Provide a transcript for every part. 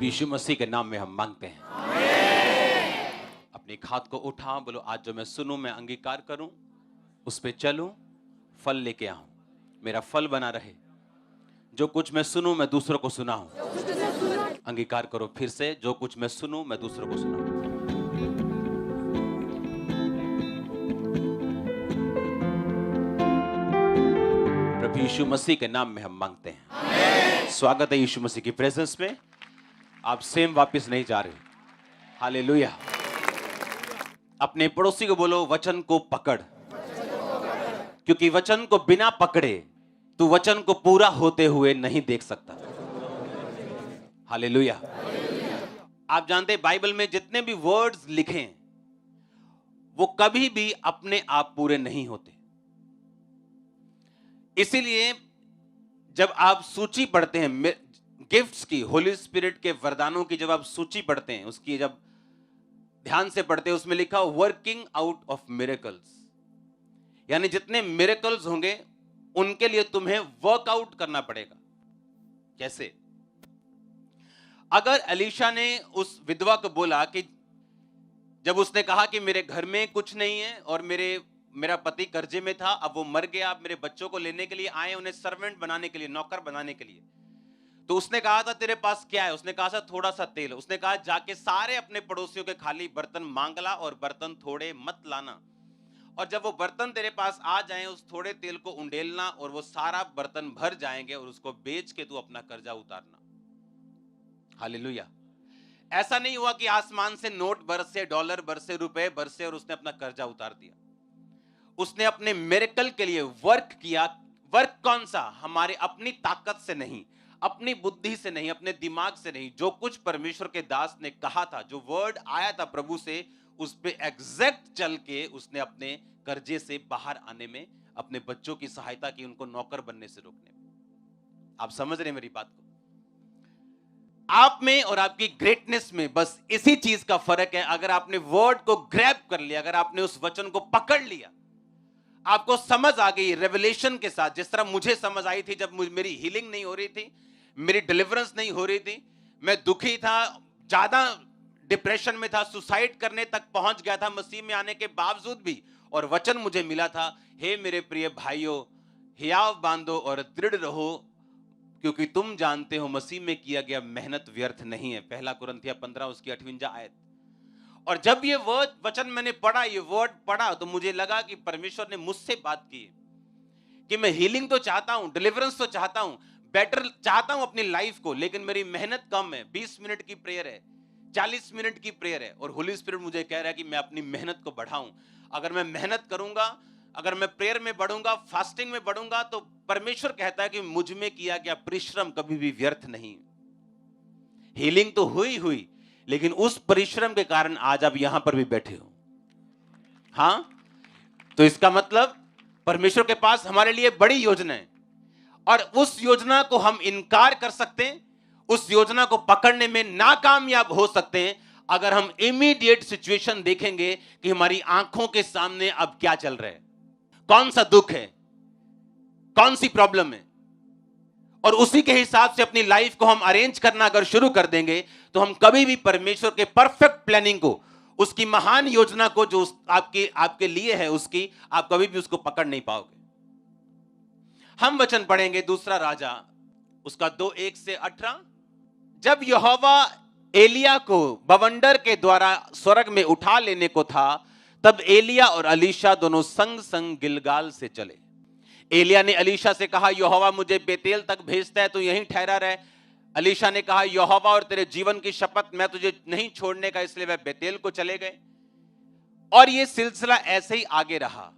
यीशु मसीह के नाम में हम मांगते हैं। अपने एक हाथ को उठा, बोलो आज जो मैं सुनूं मैं अंगीकार करूं, उस पे चलूं, फल लेके आऊं, मेरा फल बना रहे। जो कुछ मैं सुनूं मैं दूसरों को सुनाऊं। अंगीकार करो फिर से, जो कुछ मैं सुनूं मैं दूसरों को सुनाऊं। प्रभु यीशु मसीह के नाम में हम मांगते हैं। स्वागत है यीशु मसीह की प्रेजेंस में। आप सेम वापस नहीं जा रहे। हालेलुया। अपने पड़ोसी को बोलो वचन को पकड़, क्योंकि वचन को बिना पकड़े तू वचन को पूरा होते हुए नहीं देख सकता। हालेलुया। आप जानते हैं बाइबल में जितने भी वर्ड्स लिखे वो कभी भी अपने आप पूरे नहीं होते। इसीलिए जब आप सूची पढ़ते हैं गिफ्ट्स की, होली स्पिरिट के वरदानों की, जब आप सूची पढ़ते हैं, उसकी जब ध्यान से पढ़ते हैं, उसमें लिखा वर्किंग आउट ऑफ मिरेकल्स, यानी जितने मिरेकल्स होंगे उनके लिए तुम्हें वर्कआउट करना पड़ेगा। कैसे? अगर एलीशा ने उस विधवा को बोला कि जब उसने कहा कि मेरे घर में कुछ नहीं है और मेरा पति कर्जे में था, अब वो मर गया, अब मेरे बच्चों को लेने के लिए आए, उन्हें सर्वेंट बनाने के लिए, नौकर बनाने के लिए, तो उसने कहा था तेरे पास क्या है? उसने कहा था थोड़ा सा तेल। उसने कहा जाके सारे अपने पड़ोसियों के खाली बर्तन मांग ला और बर्तन थोड़े मत लाना, और जब वो बर्तन तेरे पास आ जाएं उस थोड़े तेल को उंडेलना और वो सारा बर्तन भर जाएंगे और उसको बेच के तू अपना कर्जा उतारना। हालेलुया। ऐसा नहीं हुआ कि आसमान से नोट बरसे, डॉलर बरसे, रुपए बरसे और उसने अपना कर्जा उतार दिया। उसने अपने मिरेकल के लिए वर्क किया। वर्क कौन सा? हमारे अपनी ताकत से नहीं, अपनी बुद्धि से नहीं, अपने दिमाग से नहीं। जो कुछ परमेश्वर के दास ने कहा था, जो वर्ड आया था प्रभु से, उस पे एग्जैक्ट चल के उसने अपने कर्जे से बाहर आने में अपने बच्चों की सहायता की, उनको नौकर बनने से रोकने में। आप समझ रहे मेरी बात को? आप में और आपकी ग्रेटनेस में बस इसी चीज का फर्क है। अगर आपने वर्ड को ग्रैब कर लिया, अगर आपने उस वचन को पकड़ लिया, आपको समझ आ गई रेवलेशन के साथ, जिस तरह मुझे समझ आई थी जब मेरी हीलिंग नहीं हो रही थी, मेरी डिलीवरेंस नहीं हो रही थी, मैं दुखी था, ज्यादा डिप्रेशन में था, सुसाइड करने तक पहुंच गया था मसीह में आने के बावजूद भी, और वचन मुझे मिला था, हे मेरे प्रिय भाइयों, हियाव बांधो और दृढ़ रहो, क्योंकि तुम जानते हो मसीह में किया गया मेहनत व्यर्थ नहीं है। पहला कुरिन्थिया 15 उसकी 58 आयत। और जब ये वर्ड वचन मैंने पढ़ा, ये वर्ड पढ़ा, तो मुझे लगा कि परमेश्वर ने मुझसे बात की कि मैं हीलिंग तो चाहता हूं, डिलीवरेंस तो चाहता हूं, बेटर चाहता हूं अपनी लाइफ को, लेकिन मेरी मेहनत कम है। 20 मिनट की प्रेयर है, 40 मिनट की प्रेयर है, और होली स्पिरिट मुझे कह रहा है कि मैं अपनी मेहनत को बढ़ाऊं। अगर मैं मेहनत करूंगा, अगर मैं प्रेयर में बढ़ूंगा, फास्टिंग में बढ़ूंगा, तो परमेश्वर कहता है कि मुझ में किया गया परिश्रम कभी भी व्यर्थ नहीं। हीलिंग तो हुई, लेकिन उस परिश्रम के कारण आज आप यहां पर भी बैठे हो। हां, तो इसका मतलब परमेश्वर के पास हमारे लिए बड़ी योजना है, और उस योजना को हम इनकार कर सकते हैं, उस योजना को पकड़ने में नाकामयाब हो सकते हैं, अगर हम इमीडिएट सिचुएशन देखेंगे कि हमारी आंखों के सामने अब क्या चल रहा है, कौन सा दुख है, कौन सी प्रॉब्लम है, और उसी के हिसाब से अपनी लाइफ को हम अरेंज करना अगर शुरू कर देंगे, तो हम कभी भी परमेश्वर के परफेक्ट प्लानिंग को, उसकी महान योजना को जो आपके लिए है, उसकी आप कभी भी उसको पकड़ नहीं पाओगे। हम वचन पढ़ेंगे दूसरा राजा उसका 2:1 से 18। जब यहोवा एलिया को बवंडर के द्वारा स्वर्ग में उठा लेने को था, तब एलिया और अलीशा दोनों संग संग गिलगाल से चले। एलिया ने अलीशा से कहा, यहोवा मुझे बेतेल तक भेजता है, तो यहीं ठहरा रहे। अलीशा ने कहा, यहोवा और तेरे जीवन की शपथ, मैं तुझे नहीं छोड़ने का, इसलिए वह बेतेल को चले गए। और यह सिलसिला ऐसे ही आगे रहा।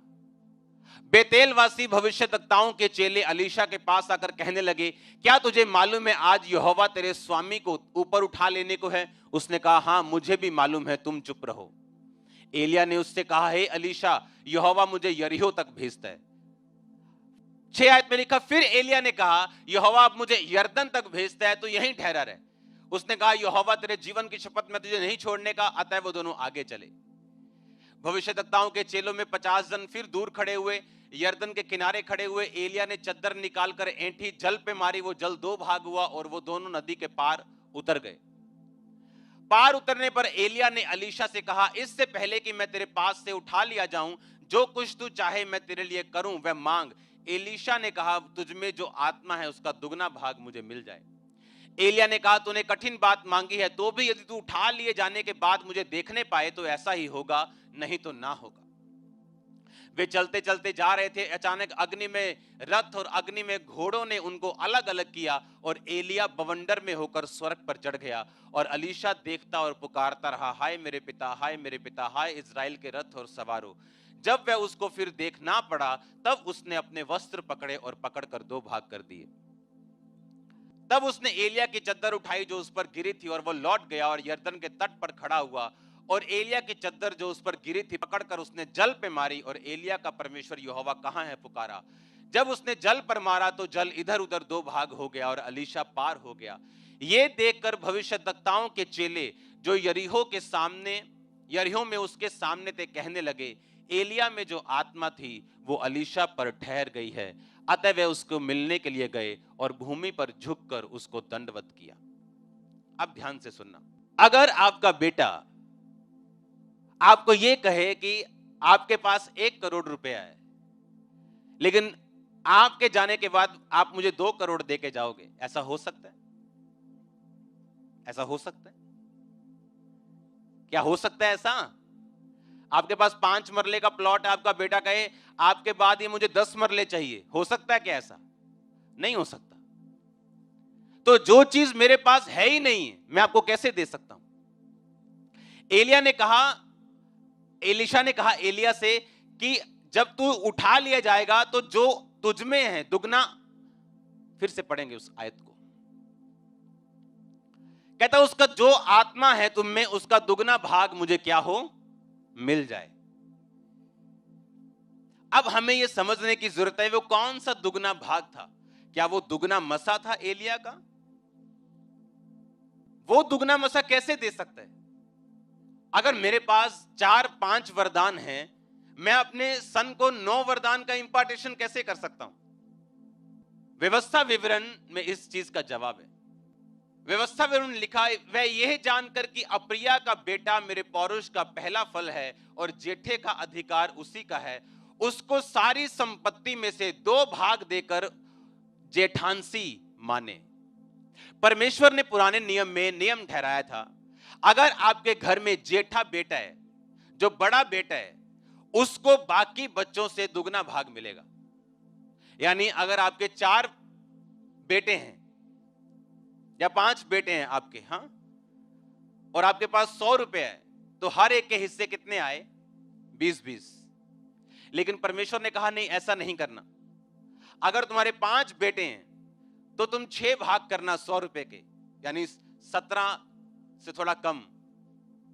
बेतेलवासी भविष्यद्वक्ताओं के चेले अलीशा के पास आकर कहने लगे, क्या तुझे मालूम है आज यहोवा तेरे स्वामी को ऊपर उठा लेने को है? उसने कहा, हां मुझे भी मालूम है, तुम चुप रहो। एलिया ने उससे कहा, हे अलीशा, यहोवा मुझे यरीहो तक भेजता है। 6 आयत में लिखा, फिर एलिया ने कहा, यहोवा अब मुझे यरदन तक भेजता है, तो यहीं ठहरा रहे। उसने कहा, यहोवा तेरे जीवन की शपथ, मैं तुझे नहीं छोड़ने का। अतः वो दोनों आगे चले। भविष्यद्वक्ताओं के चेलों में 50 जन फिर दूर खड़े हुए, यरदन के किनारे खड़े हुए। एलिया ने चद्दर निकालकर ऐंठी, जल पे मारी, वो जल 2 भाग हुआ और वो दोनों नदी के पार उतर गए। पार उतरने पर एलिया ने अलीशा से कहा, इससे पहले कि मैं तेरे पास से उठा लिया जाऊं, जो कुछ तू चाहे मैं तेरे लिए करूं वह मांग। एलीशा ने कहा, तुझ में जो आत्मा है उसका दुगना भाग मुझे मिल जाए। एलिया ने कहा, तूने कठिन बात मांगी है, तो भी यदि तू उठा लिए जाने के बाद मुझे देखने पाए तो ऐसा ही होगा, नहीं तो ना होगा। वे चलते चलते जा रहे थे, अचानक अग्नि में रथ और अग्नि में घोड़ों ने उनको अलग अलग किया और एलिया बवंडर में होकर स्वर्ग पर चढ़ गया। और अलीशा देखता और पुकारता रहा, हाय मेरे पिता, हाय मेरे पिता, हाय इजराइल के रथ और सवारों। जब वह उसको फिर देखना पड़ा, तब उसने अपने वस्त्र पकड़े और पकड़कर दो भाग कर दिए। तब उसने एलिया की चद्दर उठाई जो उस पर गिरी थी, और वह लौट गया और यरदन के तट पर खड़ा हुआ, और एलिया की चद्दर जो उस पर गिरी थी पकड़कर उसने जल पे मारी, और एलिया का परमेश्वर यहोवा कहां है पुकारा। जब उसने जल पर मारा तो जल इधर उधर दो भाग हो गया और अलीशा पार हो गया। ये देखकर भविष्यद्वक्ताओं के चेले जो यरीहो में उसके सामने थे कहने लगे, एलिया में जो आत्मा थी वो अलीशा पर ठहर गई है। अतः वे उसको मिलने के लिए गए और भूमि पर झुककर उसको दंडवत किया। अब ध्यान से सुनना, अगर आपका बेटा आपको यह कहे कि आपके पास 1 करोड़ रुपया है, लेकिन आपके जाने के बाद आप मुझे 2 करोड़ दे के जाओगे, ऐसा हो सकता है? ऐसा हो सकता है? क्या हो सकता है ऐसा? आपके पास 5 मरले का प्लॉट है, आपका बेटा कहे आपके बाद ये मुझे 10 मरले चाहिए, हो सकता है क्या ऐसा? नहीं हो सकता। तो जो चीज मेरे पास है ही नहीं है, मैं आपको कैसे दे सकता हूं? एलीशा ने कहा एलिया से कि जब तू उठा लिया जाएगा तो जो तुझ में है दुगना, फिर से पढ़ेंगे उस आयत को। कहता उसका जो आत्मा है तुम में उसका दुगना भाग मुझे क्या हो, मिल जाए। अब हमें यह समझने की जरूरत है वो कौन सा दुगना भाग था। क्या वो दुगना मसा था एलिया का? वो दुगना मसा कैसे दे सकता है? अगर मेरे पास 4-5 वरदान हैं, मैं अपने सन को 9 वरदान का इंपार्टेशन कैसे कर सकता हूं? व्यवस्था विवरण में इस चीज का जवाब है। व्यवस्था विवरण लिखा है, वह यह जानकर कि अप्रिया का बेटा मेरे पौरुष का पहला फल है और जेठे का अधिकार उसी का है, उसको सारी संपत्ति में से 2 भाग देकर जेठांसी माने। परमेश्वर ने पुराने नियम में नियम ठहराया था, अगर आपके घर में जेठा बेटा है, जो बड़ा बेटा है, उसको बाकी बच्चों से दुगना भाग मिलेगा। यानी अगर आपके 4 बेटे हैं या 5 बेटे हैं आपके, हां, और आपके पास 100 रुपए है, तो हर एक के हिस्से कितने आए? 20-20। लेकिन परमेश्वर ने कहा नहीं, ऐसा नहीं करना। अगर तुम्हारे 5 बेटे हैं तो तुम 6 भाग करना 100 रुपए के, यानी 17 से थोड़ा कम,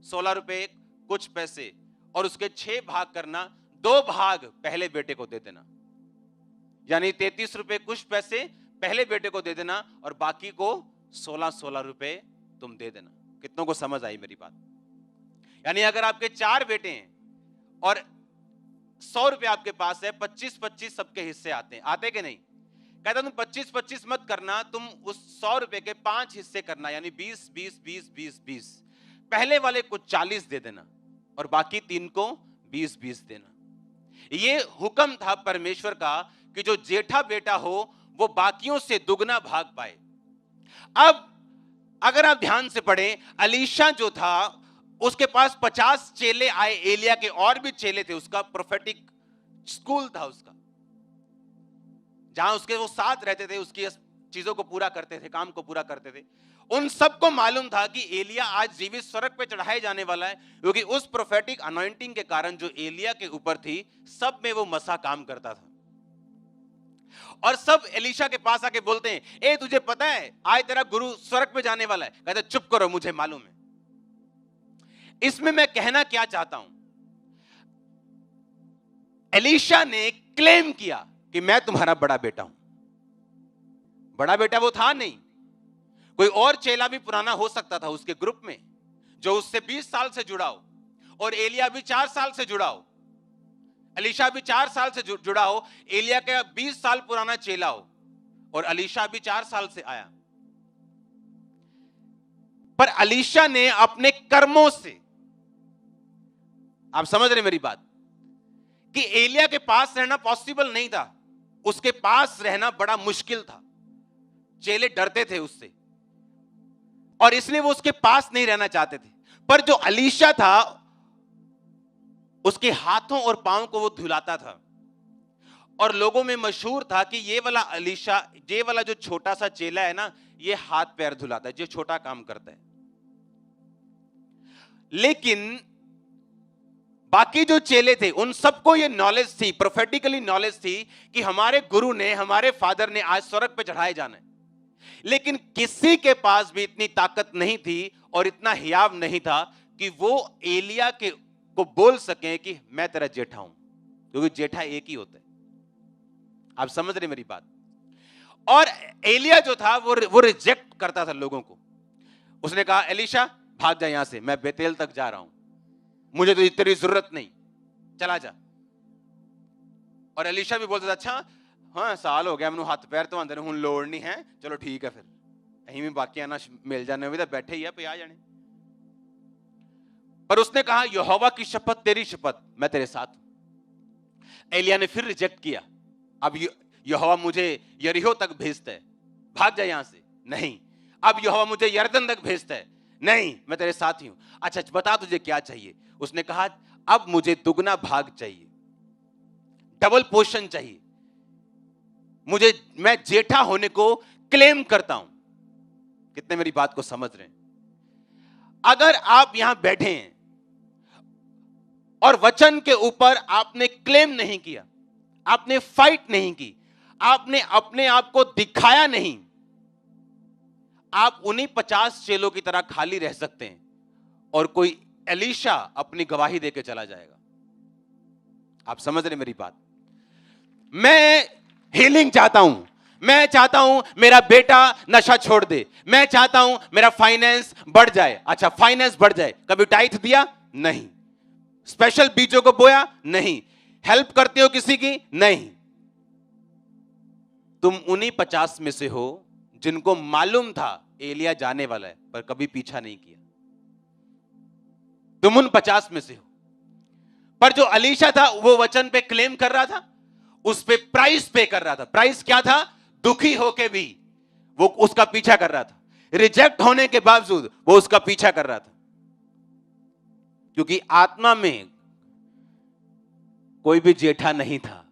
16 रुपए कुछ पैसे, और उसके 6 भाग करना, 2 भाग पहले बेटे को दे देना, यानी 33 रुपए कुछ पैसे पहले बेटे को दे देना, और बाकी को 16-16 रुपए तुम दे देना। कितनों को समझ आई मेरी बात? यानी अगर आपके 4 बेटे हैं और 100 रुपए आपके पास है, 25-25 सबके हिस्से आते हैं, आते कि नहीं? कहता तुम 25-25 मत करना, तुम उस 100 रुपए के 5 हिस्से करना, यानी 20-20-20-20-20। पहले वाले को 40 दे देना और बाकी 3 को 20-20 देना। यह हुक्म था परमेश्वर का कि जो जेठा बेटा हो वो बाकियों से दुगना भाग पाए। अब अगर आप ध्यान से पढ़ें, अलीशा जो था उसके पास 50 चेले आए, एलिया के और भी चेले थे, उसका प्रोफेटिक स्कूल था उसका, जहां उसके वो साथ रहते थे, उसकी चीजों को पूरा करते थे, काम को पूरा करते थे। उन सबको मालूम था कि एलिया आज जीवित स्वर्ग पे चढ़ाए जाने वाला है, क्योंकि उस प्रोफेटिक अनॉइंटिंग के कारण जो एलिया के ऊपर थी, सब में वो मसा काम करता था। और सब एलीशा के पास आके बोलते हैं, ए तुझे पता है आज तेरा गुरु स्वर्ग पे जाने वाला है? कहता चुप करो, मुझे मालूम है। इसमें मैं कहना क्या चाहता हूं, एलीशा ने क्लेम किया कि मैं तुम्हारा बड़ा बेटा हूं। बड़ा बेटा वो था नहीं, कोई और चेला भी पुराना हो सकता था उसके ग्रुप में, जो उससे 20 साल से जुड़ा हो, और एलिया भी 4 साल से जुड़ा हो, अलीशा भी 4 साल से जुड़ा हो, एलिया का 20 साल पुराना चेला हो, और अलीशा भी 4 साल से आया। पर अलीशा ने अपने कर्मों से, आप समझ रहे मेरी बात, कि एलिया के पास रहना पॉसिबल नहीं था, उसके पास रहना बड़ा मुश्किल था। चेले डरते थे उससे और इसलिए वो उसके पास नहीं रहना चाहते थे। पर जो अलीशा था, उसके हाथों और पांव को वो धुलाता था और लोगों में मशहूर था कि ये वाला अलीशा, ये वाला जो छोटा सा चेला है ना, ये हाथ पैर धुलाता है, जो छोटा काम करता है। लेकिन बाकी जो चेले थे उन सबको ये नॉलेज थी, प्रोफेटिकली नॉलेज थी कि हमारे गुरु ने, हमारे फादर ने आज स्वर्ग पे चढ़ाए जाना है। लेकिन किसी के पास भी इतनी ताकत नहीं थी और इतना हियाव नहीं था कि वो एलिया को बोल सके कि मैं तेरा जेठा हूं, क्योंकि जेठा एक ही होता है। आप समझ रहे मेरी बात। और एलिया जो था वो रिजेक्ट करता था लोगों को। उसने कहा एलीशा भाग जा यहां से, मैं बेतेल तक जा रहा हूं, मुझे तो तेरी जरूरत नहीं, चला जा। और एलीशा भी बोलता था अच्छा हाँ साल हो गया मैंने हाथ पैर तो आंदे हूं लोड़ नहीं है, चलो ठीक है, फिर अहीं भी बाकी आना मिल जाने भी तो बैठे ही है पे आ जाने। पर उसने कहा यहोवा की शपथ, तेरी शपथ, मैं तेरे साथ हूं। एलिया ने फिर रिजेक्ट किया। अब यहोवा मुझे यरीहो तक भेजता है, भाग जा यहां से, नहीं। अब यहोवा मुझे यरदन तक भेजता है, नहीं, मैं तेरे साथ ही हूं। अच्छा बता तुझे क्या चाहिए। उसने कहा अब मुझे दुगना भाग चाहिए, डबल पोर्शन चाहिए मुझे, मैं जेठा होने को क्लेम करता हूं। कितने मेरी बात को समझ रहे हैं। अगर आप यहां बैठे हैं और वचन के ऊपर आपने क्लेम नहीं किया, आपने फाइट नहीं की, आपने अपने आप को दिखाया नहीं, आप उन्हीं 50 चेलों की तरह खाली रह सकते हैं और कोई एलीशा अपनी गवाही देके चला जाएगा। आप समझ रहे मेरी बात। मैं हीलिंग चाहता हूं, मैं चाहता हूं मेरा बेटा नशा छोड़ दे, मैं चाहता हूं मेरा फाइनेंस बढ़ जाए। अच्छा फाइनेंस बढ़ जाए, कभी टाइथ दिया? नहीं। स्पेशल बीजों को बोया? नहीं। हेल्प करते हो किसी की? नहीं। तुम उन्हीं 50 में से हो जिनको मालूम था एलिया जाने वाला है, पर कभी पीछा नहीं किया। तुम उन 50 में से हो। पर जो अलीशा था वो वचन पे क्लेम कर रहा था, उस पे प्राइस पे कर रहा था। प्राइस क्या था? दुखी होके भी वो उसका पीछा कर रहा था, रिजेक्ट होने के बावजूद वो उसका पीछा कर रहा था। क्योंकि आत्मा में कोई भी जेठा नहीं था।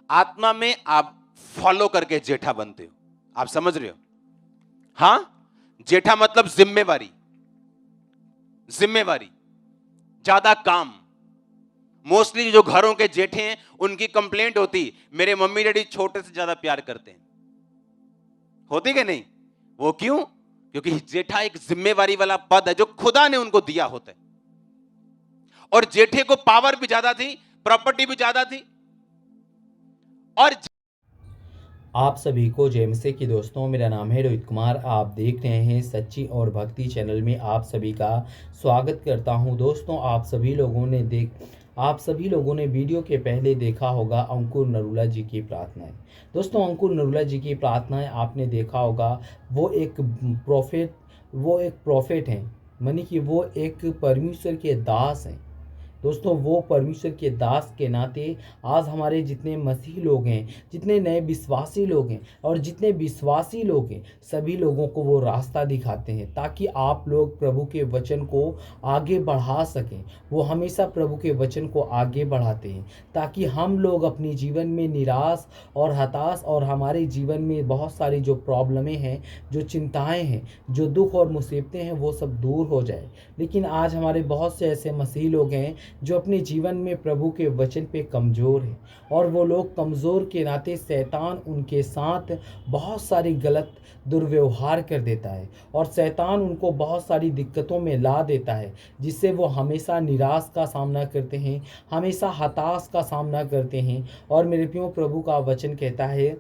आत्मा में आप फॉलो करके जेठा बनते हो। आप समझ रहे हो? हां, जेठा मतलब जिम्मेवारी, जिम्मेवारी, ज्यादा काम। मोस्टली जो घरों के जेठे हैं उनकी कंप्लेंट होती मेरे मम्मी डैडी छोटे से ज्यादा प्यार करते हैं। होती कि नहीं? वो क्यों? क्योंकि जेठा एक जिम्मेवारी वाला पद है जो खुदा ने उनको दिया होता है। और जेठे को पावर भी ज्यादा थी, प्रॉपर्टी भी ज्यादा थी। और आप सभी को जय मसीह की दोस्तों, मेरा नाम है रोहित कुमार। आप देख रहे हैं सच्ची और भक्ति चैनल में आप सभी का स्वागत करता हूं। दोस्तों आप सभी लोगों ने वीडियो के पहले देखा होगा अंकुर नरूला जी की प्रार्थनाएं। दोस्तों अंकुर नरूला जी की प्रार्थनाएं आपने देखा होगा। वो एक प्रॉफिट हैं, मानी कि वो एक परमेश्वर के दास हैं। दोस्तों वो परमेश्वर के दास के नाते आज हमारे जितने मसीह लोग हैं, जितने नए विश्वासी लोग हैं और जितने विश्वासी लोग हैं, सभी लोगों को वो रास्ता दिखाते हैं ताकि आप लोग प्रभु के वचन को आगे बढ़ा सकें। वो हमेशा प्रभु के वचन को आगे बढ़ाते हैं ताकि हम लोग अपने जीवन में निराश और हताश और हमारे जीवन में बहुत सारी जो प्रॉब्लमें हैं, जो चिंताएं हैं, जो दुख और मुसीबतें हैं, वो सब दूर हो जाए। लेकिन आज हमारे बहुत से ऐसे मसीह लोग हैं जो अपने जीवन में प्रभु के वचन पे कमज़ोर हैं और वो लोग कमज़ोर के नाते शैतान उनके साथ बहुत सारी गलत दुर्व्यवहार कर देता है और शैतान उनको बहुत सारी दिक्कतों में ला देता है, जिससे वो हमेशा निराश का सामना करते हैं, हमेशा हताश का सामना करते हैं। और मेरे प्रियो प्रभु का वचन कहता है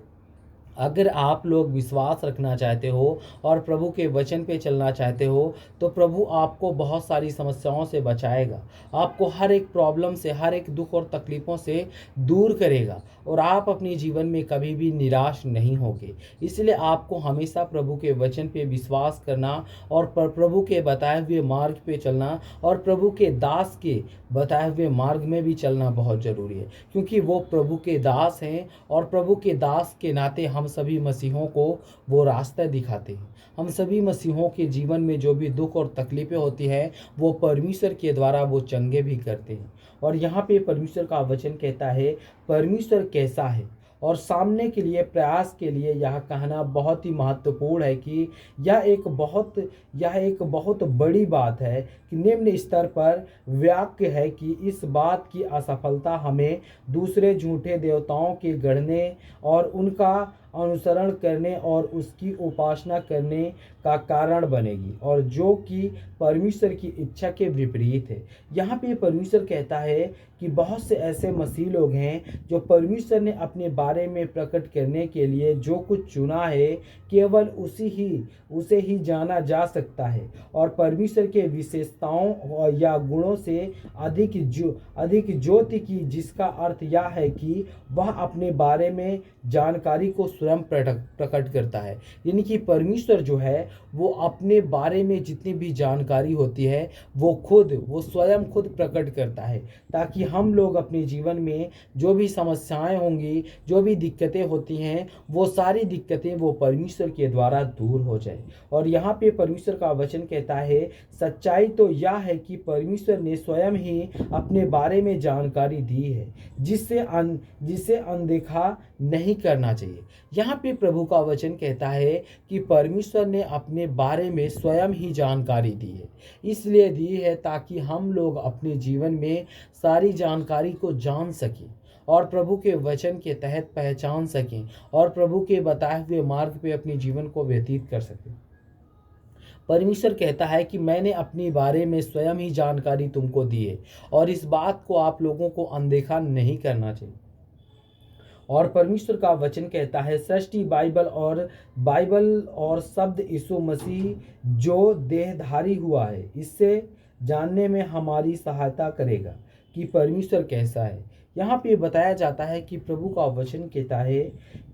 अगर आप लोग विश्वास रखना चाहते हो और प्रभु के वचन पे चलना चाहते हो तो प्रभु आपको बहुत सारी समस्याओं से बचाएगा, आपको हर एक प्रॉब्लम से, हर एक दुख और तकलीफ़ों से दूर करेगा और आप अपने जीवन में कभी भी निराश नहीं होगे। इसलिए आपको हमेशा प्रभु के वचन पे विश्वास करना और प्रभु के बताए हुए मार्ग पे चलना और प्रभु के दास के बताए हुए मार्ग में भी चलना बहुत ज़रूरी है, क्योंकि वो प्रभु के दास हैं और प्रभु के दास के नाते हम सभी मसीहों को वो रास्ता दिखाते हैं। हम सभी मसीहों के जीवन में जो भी दुख और तकलीफ़ें होती हैं वो परमेश्वर के द्वारा वो चंगे भी करते हैं। और यहाँ पे परमेश्वर का वचन कहता है परमेश्वर कैसा है, और सामने के लिए प्रयास के लिए यह कहना बहुत ही महत्वपूर्ण है कि यह एक बहुत बड़ी बात है कि निम्न स्तर पर वाक्य है कि इस बात की असफलता हमें दूसरे झूठे देवताओं के गढ़ने और उनका अनुसरण करने और उसकी उपासना करने का कारण बनेगी, और जो कि परमेश्वर की इच्छा के विपरीत है। यहाँ पे परमेश्वर कहता है कि बहुत से ऐसे मसीह लोग हैं जो परमेश्वर ने अपने बारे में प्रकट करने के लिए जो कुछ चुना है केवल उसे ही जाना जा सकता है, और परमेश्वर के विशेषताओं या गुणों से अधिक ज्योति की, जिसका अर्थ यह है कि वह अपने बारे में जानकारी को स्वयं प्रकट करता है। यानी कि परमेश्वर जो है वो अपने बारे में जितनी भी जानकारी होती है वो स्वयं खुद प्रकट करता है, ताकि हम लोग अपने जीवन में जो भी समस्याएं होंगी, जो भी दिक्कतें होती हैं, वो सारी दिक्कतें वो परमेश्वर के द्वारा दूर हो जाए। और यहाँ पे परमेश्वर का वचन कहता है सच्चाई तो यह है कि परमेश्वर ने स्वयं ही अपने बारे में जानकारी दी है, जिसे अनदेखा नहीं करना चाहिए। यहाँ पे प्रभु का वचन कहता है कि परमेश्वर ने अपने बारे में स्वयं ही जानकारी दी है, इसलिए दी है ताकि हम लोग अपने जीवन में सारी जानकारी को जान सकें और प्रभु के वचन के तहत पहचान सकें और प्रभु के बताए हुए मार्ग पे अपने जीवन को व्यतीत कर सकें। परमेश्वर कहता है कि मैंने अपने बारे में स्वयं ही जानकारी तुमको दी है और इस बात को आप लोगों को अनदेखा नहीं करना चाहिए। और परमेश्वर का वचन कहता है सृष्टि बाइबल और शब्द यीशु मसीह जो देहधारी हुआ है, इससे जानने में हमारी सहायता करेगा कि परमेश्वर कैसा है। यहाँ पे बताया जाता है कि प्रभु का वचन कहता है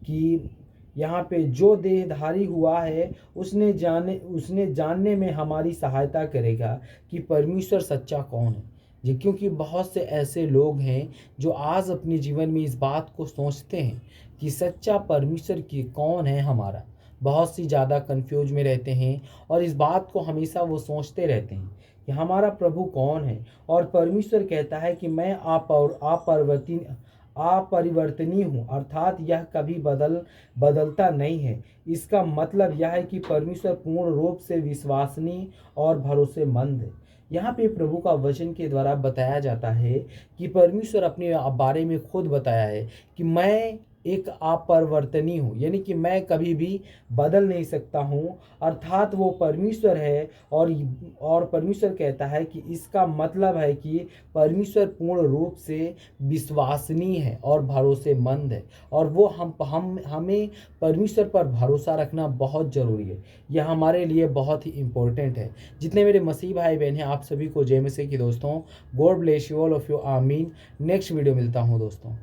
कि यहाँ पे जो देहधारी हुआ है उसने जानने में हमारी सहायता करेगा कि परमेश्वर सच्चा कौन है जी। क्योंकि बहुत से ऐसे लोग हैं जो आज अपने जीवन में इस बात को सोचते हैं कि सच्चा परमेश्वर की कौन है हमारा, बहुत सी ज़्यादा कंफ्यूज में रहते हैं और इस बात को हमेशा वो सोचते रहते हैं कि हमारा प्रभु कौन है। और परमेश्वर कहता है कि मैं अपरिवर्तनीय हूँ, अर्थात यह कभी बदलता नहीं है। इसका मतलब यह है कि परमेश्वर पूर्ण रूप से विश्वसनीय और भरोसेमंद है। यहाँ पे प्रभु का वचन के द्वारा बताया जाता है कि परमेश्वर अपने बारे में खुद बताया है कि मैं एक अपरिवर्तनीय हूँ, यानी कि मैं कभी भी बदल नहीं सकता हूँ, अर्थात वो परमेश्वर है। और परमेश्वर कहता है कि इसका मतलब है कि परमेश्वर पूर्ण रूप से विश्वसनीय है और भरोसेमंद है, और वो हमें परमेश्वर पर भरोसा रखना बहुत ज़रूरी है। यह हमारे लिए बहुत ही इम्पोर्टेंट है। जितने मेरे मसीह भाई बहन हैं आप सभी को जय मसीह की दोस्तों। God bless you all of you, आमीन। नेक्स्ट वीडियो मिलता हूँ दोस्तों।